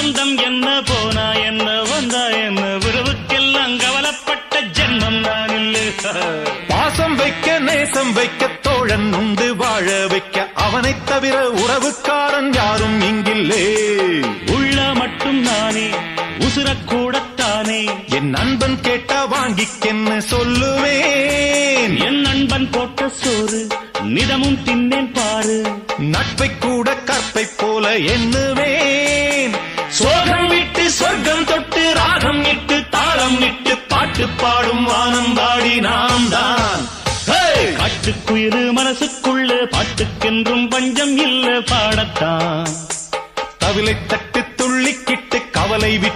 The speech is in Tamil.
பந்தம் என்ன போனா என்ன வந்தா என்ன உறவுக்கெல்லாம் கவலைப்பட்ட ஜென்மம் நான் இல்லை. பாசம் வைக்க நேசம் வைக்க தோழன் உண்டு வாழ வைக்க அவனைத் தவிர உறவுக்காரன் யாரும் இங்கில்லே. உள்ள மட்டும் நானே உசுரக்கூடத்தானே என் நண்பன் கேட்டா வாங்கிக்கென்னு சொல்லுவேன். என் நண்பன் போட்ட சோறு நிதமும் தின்னேன் பாரு. நட்பை கூட கற்பை போல எண்ணுவேன். சோகம் விட்டு சொர்க்கம் தொட்டு ராகம் இட்டு தாளம் இட்டு பாட்டு பாடும் வானம் பாடி நாம் தான். காட்டுக்குயிரு மனசுக்குள்ள பாட்டுக்கென்றும் பஞ்சம் இல்ல பாடத்தான். தவிலை தட்டு துள்ளிக்கிட்டு கவலை விட்டு